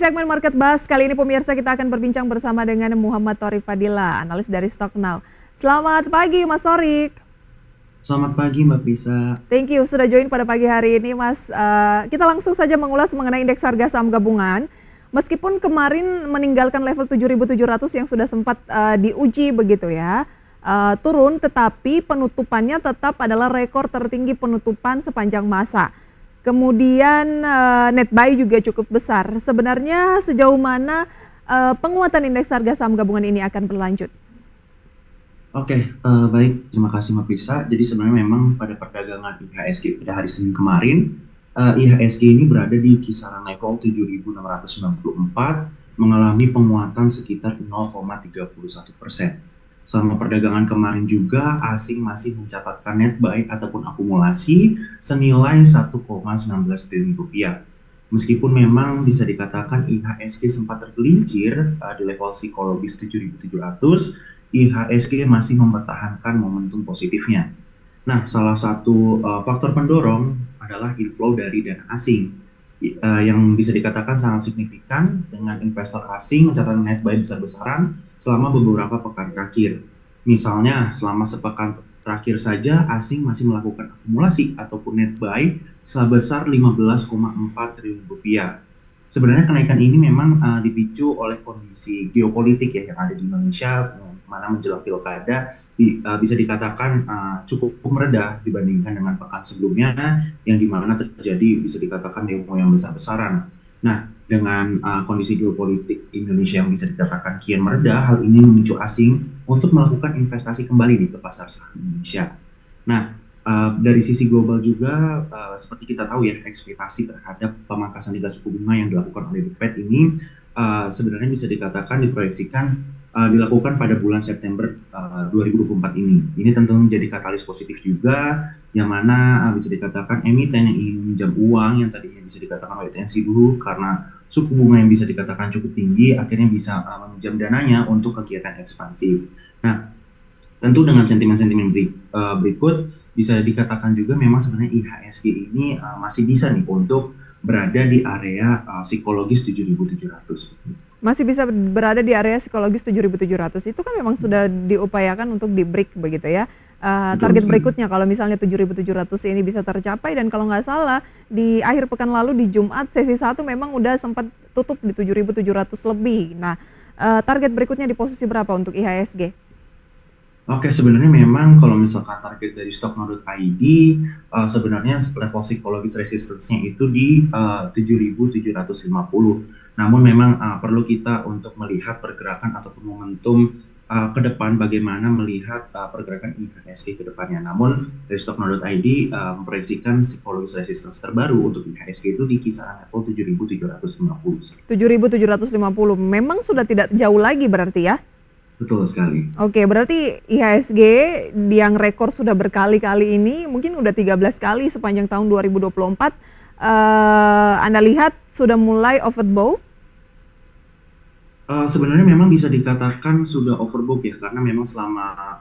segmen Market Buzz kali ini pemirsa kita akan berbincang bersama dengan Muhammad Thoriq Fadila, analis dari Stocknow. Selamat pagi Mas Thoriq. Selamat pagi Mbak Prisa. Thank you sudah join pada pagi hari ini Mas. Kita langsung saja mengulas mengenai indeks harga saham gabungan. Meskipun kemarin meninggalkan level 7.700 yang sudah sempat diuji begitu ya. Turun tetapi penutupannya tetap adalah rekor tertinggi penutupan sepanjang masa. Kemudian net buy juga cukup besar. Sebenarnya sejauh mana penguatan indeks harga saham gabungan ini akan berlanjut? Oke, baik. Terima kasih Mbak Prisa. Jadi sebenarnya memang pada perdagangan IHSG pada hari Senin kemarin, IHSG ini berada di kisaran level 7.694, mengalami penguatan sekitar 0,31%. Selama perdagangan kemarin juga, asing masih mencatatkan net buy ataupun akumulasi senilai 1,19 triliun rupiah. Meskipun memang bisa dikatakan IHSG sempat tergelincir di level psikologis 7.700, IHSG masih mempertahankan momentum positifnya. Nah, salah satu faktor pendorong adalah inflow dari dana asing yang bisa dikatakan sangat signifikan dengan investor asing mencatatkan net buy besar-besaran selama beberapa pekan terakhir. Misalnya, selama sepekan terakhir saja asing masih melakukan akumulasi ataupun net buy sebesar 15,4 triliun rupiah. Sebenarnya kenaikan ini memang dipicu oleh kondisi geopolitik ya yang ada di Indonesia, mana menjelang pilkada bisa dikatakan cukup mereda dibandingkan dengan pekan sebelumnya yang dimana terjadi bisa dikatakan demo yang besar-besaran. Nah, dengan kondisi geopolitik Indonesia yang bisa dikatakan kian mereda, hal ini memicu asing untuk melakukan investasi kembali di ke pasar saham Indonesia. Nah, dari sisi global juga, seperti kita tahu ya, ekspektasi terhadap pemangkasan tingkat suku bunga yang dilakukan oleh The Fed ini sebenarnya bisa dikatakan diproyeksikan dilakukan pada bulan September 2024 ini. Ini tentu menjadi katalis positif juga, yang mana bisa dikatakan emiten yang ingin meminjam uang yang tadinya bisa dikatakan wait and see dulu karena suku bunga yang bisa dikatakan cukup tinggi, akhirnya bisa meminjam dananya untuk kegiatan ekspansi. Nah, tentu dengan sentimen-sentimen berikut bisa dikatakan juga memang sebenarnya IHSG ini masih bisa nih untuk berada di area psikologis 7.700. Masih bisa berada di area psikologis 7.700 itu kan memang sudah diupayakan untuk di break begitu ya. Target berikutnya kalau misalnya 7.700 ini bisa tercapai dan kalau nggak salah di akhir pekan lalu di Jumat sesi 1 memang udah sempat tutup di 7.700 lebih. Nah, target berikutnya di posisi berapa untuk IHSG? Oke, sebenarnya memang kalau misalkan target dari Stocknow.id sebenarnya level psikologis resistance-nya itu di 7.750. Namun memang perlu kita untuk melihat pergerakan ataupun momentum ke depan bagaimana melihat pergerakan IHSG ke depannya. Namun dari Stocknow.id memproyeksikan psikologis resistance terbaru untuk IHSG itu di kisaran level 7.750. 7.750 memang sudah tidak jauh lagi berarti ya? Betul sekali. Oke, berarti IHSG yang rekor sudah berkali-kali ini mungkin udah 13 kali sepanjang tahun 2024. Anda lihat sudah mulai overbought? Sebenarnya memang bisa dikatakan sudah overbook ya, karena memang selama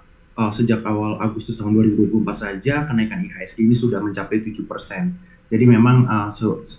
sejak awal Agustus tahun 2024 saja kenaikan IHSG ini sudah mencapai 7%. Jadi memang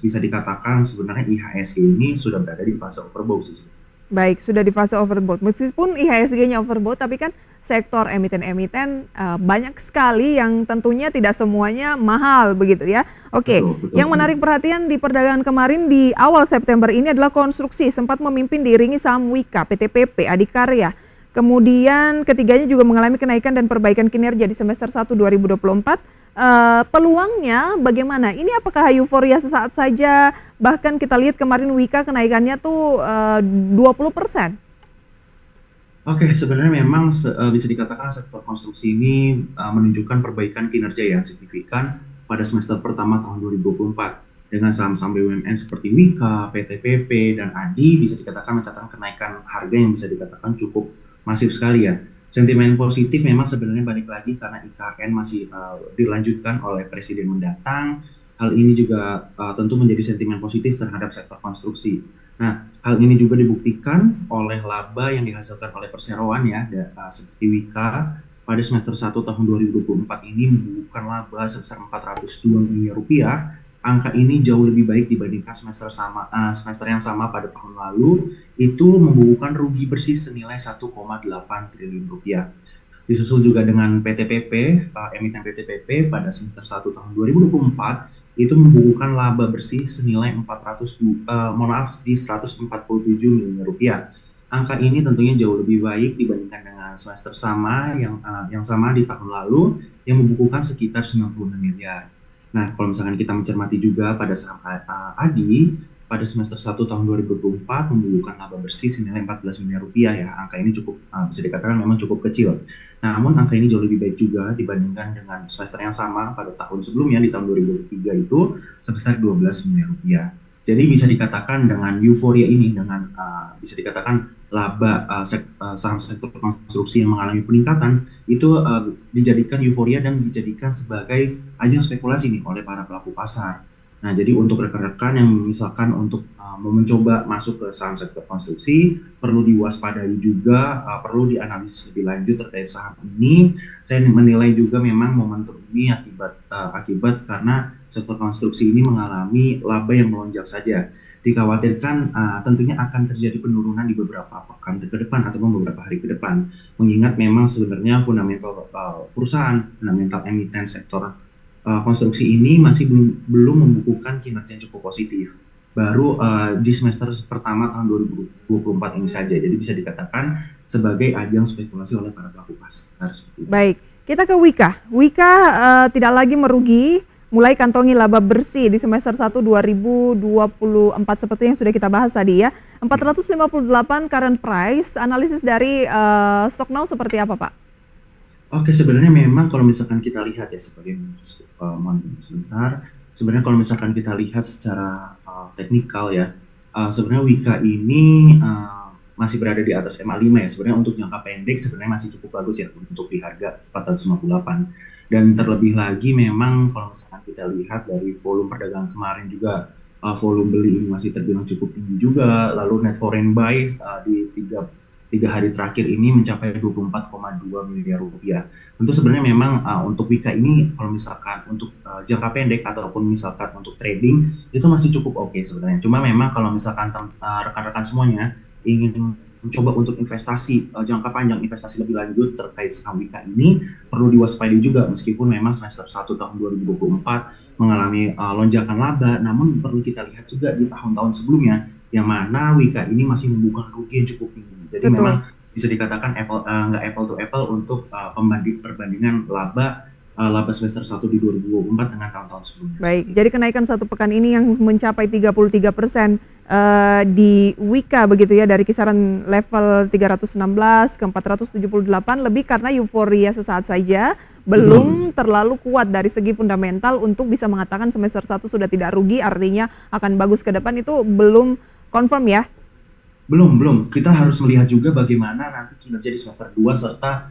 bisa dikatakan sebenarnya IHSG ini sudah berada di fase overbought sih. Baik, sudah di fase overbought. Meskipun IHSG-nya overbought, tapi kan sektor emiten-emiten banyak sekali yang tentunya tidak semuanya mahal begitu ya. Oke, Betul yang sekali. menarik perhatian di perdagangan kemarin di awal September ini adalah konstruksi sempat memimpin diiringi saham Wika, PT PP, Adikarya. Kemudian ketiganya juga mengalami kenaikan dan perbaikan kinerja di semester 1 2024. Peluangnya bagaimana? Ini apakah euforia sesaat saja? Bahkan kita lihat kemarin Wika kenaikannya tuh 20%. Oke, sebenarnya memang bisa dikatakan sektor konstruksi ini menunjukkan perbaikan kinerja yang signifikan pada semester pertama tahun 2024. Dengan saham-saham BUMN seperti Wika, PT PP, dan ADI bisa dikatakan mencatatkan kenaikan harga yang bisa dikatakan cukup masif sekali ya. Sentimen positif memang sebenarnya balik lagi karena IKN masih dilanjutkan oleh presiden mendatang. Hal ini juga tentu menjadi sentimen positif terhadap sektor konstruksi. Nah, hal ini juga dibuktikan oleh laba yang dihasilkan oleh perseroan ya, seperti Wika pada semester 1 tahun 2024 ini membukukan laba sebesar 402 miliar rupiah angka ini jauh lebih baik dibandingkan semester yang sama pada tahun lalu, itu membukukan rugi bersih senilai 1,8 triliun rupiah. Disusul juga dengan PTPP, emiten PTPP pada semester 1 tahun 2024 itu membukukan laba bersih senilai 147 miliar rupiah. Angka ini tentunya jauh lebih baik dibandingkan dengan semester sama yang sama di tahun lalu yang membukukan sekitar 96 miliar. Nah, kalau misalkan kita mencermati juga pada saham ADI, pada semester 1 tahun 2024 membukukan laba bersih senilai 14 miliar rupiah ya. Angka ini cukup bisa dikatakan memang cukup kecil. Namun angka ini jauh lebih baik juga dibandingkan dengan semester yang sama pada tahun sebelumnya di tahun 2023 itu sebesar 12 miliar rupiah. Jadi bisa dikatakan dengan euforia ini, dengan bisa dikatakan laba saham sektor konstruksi yang mengalami peningkatan itu dijadikan euforia dan dijadikan sebagai ajang spekulasi nih oleh para pelaku pasar. Nah, jadi untuk rekan-rekan yang misalkan untuk mau mencoba masuk ke saham sektor konstruksi, perlu diwaspadai juga, perlu dianalisis lebih lanjut terkait saham ini. Saya menilai juga memang momentum ini akibat karena sektor konstruksi ini mengalami laba yang melonjak saja. Dikhawatirkan tentunya akan terjadi penurunan di beberapa pekan ke depan ataupun beberapa hari ke depan. Mengingat memang sebenarnya fundamental perusahaan, fundamental emiten sektor konstruksi ini masih belum membukukan kinerja yang cukup positif. Baru di semester pertama tahun 2024 ini saja. Jadi bisa dikatakan sebagai ajang spekulasi oleh para pelaku pasar. Baik, kita ke Wika. Wika tidak lagi merugi, mulai kantongi laba bersih di semester 1 2024 seperti yang sudah kita bahas tadi ya. 458 current price, analisis dari Stocknow seperti apa Pak? Oke, sebenarnya memang kalau misalkan kita lihat ya sebentar. Sebenarnya kalau misalkan kita lihat secara teknikal ya, sebenarnya Wika ini masih berada di atas MA5 ya. Sebenarnya untuk jangka pendek sebenarnya masih cukup bagus ya untuk di harga 458. Dan terlebih lagi memang kalau misalkan kita lihat dari volume perdagangan kemarin juga volume beli ini masih terbilang cukup tinggi juga. Lalu net foreign buys di tiga hari terakhir ini mencapai 24,2 miliar rupiah. Tentu sebenarnya memang untuk Wika ini kalau misalkan untuk jangka pendek ataupun misalkan untuk trading itu masih cukup oke sebenarnya. Cuma memang kalau misalkan rekan-rekan semuanya ingin mencoba untuk investasi jangka panjang, investasi lebih lanjut terkait saham Wika ini perlu diwaspadai juga meskipun memang semester 1 tahun 2024 mengalami lonjakan laba, namun perlu kita lihat juga di tahun-tahun sebelumnya yang mana Wika ini masih membukukan rugi yang cukup tinggi. Jadi Betul. memang bisa dikatakan nggak apple to apple untuk perbandingan laba semester 1 di 2024 dengan tahun-tahun sebelumnya. Baik, jadi kenaikan satu pekan ini yang mencapai 33% di Wika begitu ya, dari kisaran level 316 ke 478 lebih karena euforia sesaat saja, belum terlalu kuat dari segi fundamental untuk bisa mengatakan semester 1 sudah tidak rugi, artinya akan bagus ke depan, itu belum confirm ya? Belum. Kita harus melihat juga bagaimana nanti kinerja di semester 2 serta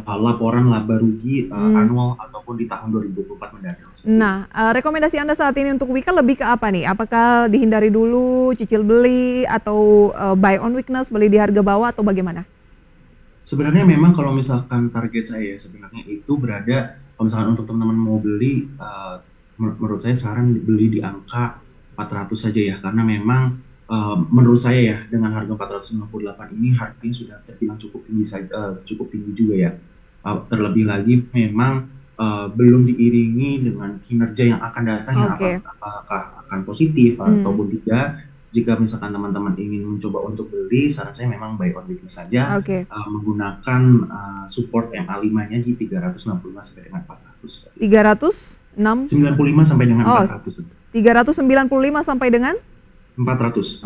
laporan laba rugi anual ataupun di tahun 2024 mendatang. Nah, rekomendasi Anda saat ini untuk Wika lebih ke apa nih? Apakah dihindari dulu, cicil beli, atau buy on weakness, beli di harga bawah, atau bagaimana? Sebenarnya memang kalau misalkan target saya sebenarnya itu berada, kalau misalkan untuk teman-teman mau beli, menurut saya saran beli di angka 400 saja ya, karena memang menurut saya ya dengan harga 498 ini harganya sudah terbilang cukup tinggi juga ya. Terlebih lagi memang belum diiringi dengan kinerja yang akan datang yang apakah akan positif ataupun tidak. Jika misalkan teman-teman ingin mencoba untuk beli, saran saya memang buy on weakness saja, menggunakan support MA5-nya di 365 sampai dengan 400. 395 sampai dengan 400. 395 sampai dengan 400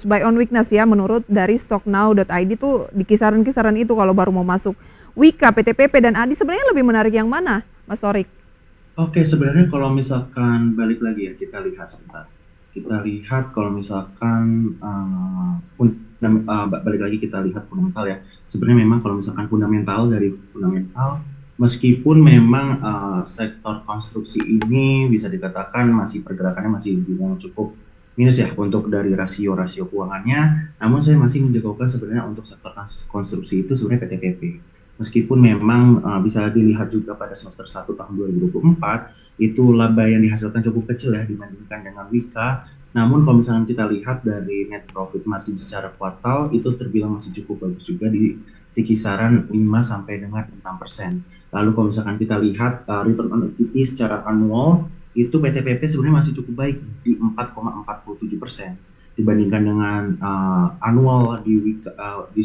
buy on weakness ya, menurut dari stocknow.id tuh di kisaran-kisaran itu kalau baru mau masuk. Wika, PTPP dan ADI sebenarnya lebih menarik yang mana, Mas Torik? Oke, sebenarnya kalau misalkan balik lagi ya, kita lihat sebentar. Kita lihat kalau misalkan balik lagi kita lihat fundamental ya. Sebenarnya memang kalau misalkan fundamental meskipun memang sektor konstruksi ini bisa dikatakan masih pergerakannya masih cukup minus ya untuk dari rasio keuangannya, namun saya masih menjagokan sebenarnya untuk sektor konstruksi itu sebenarnya PTPP. Meskipun memang bisa dilihat juga pada semester 1 tahun 2024 itu laba yang dihasilkan cukup kecil ya dibandingkan dengan Wika. Namun kalau misalkan kita lihat dari net profit margin secara kuartal itu terbilang masih cukup bagus juga di kisaran 5 sampai dengan 6%. Lalu kalau misalkan kita lihat return on equity secara annual itu PTPP sebenarnya masih cukup baik di 4,47% dibandingkan dengan annual di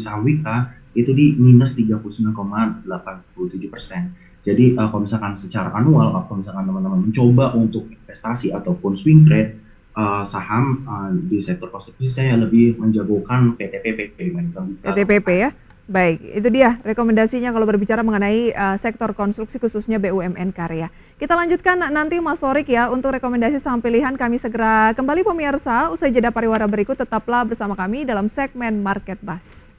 saham Wika itu di minus 39,87%. Jadi kalau misalkan secara annual, kalau misalkan teman-teman mencoba untuk investasi ataupun swing trade saham di sektor konstruksi, saya lebih menjagokan PTPP dibandingkan Wika. PTPP ya. Baik, itu dia rekomendasinya kalau berbicara mengenai sektor konstruksi khususnya BUMN Karya. Kita lanjutkan nanti Mas Sorik ya untuk rekomendasi saham pilihan. Kami segera kembali pemirsa usai jeda pariwara berikut, tetaplah bersama kami dalam segmen Market Buzz.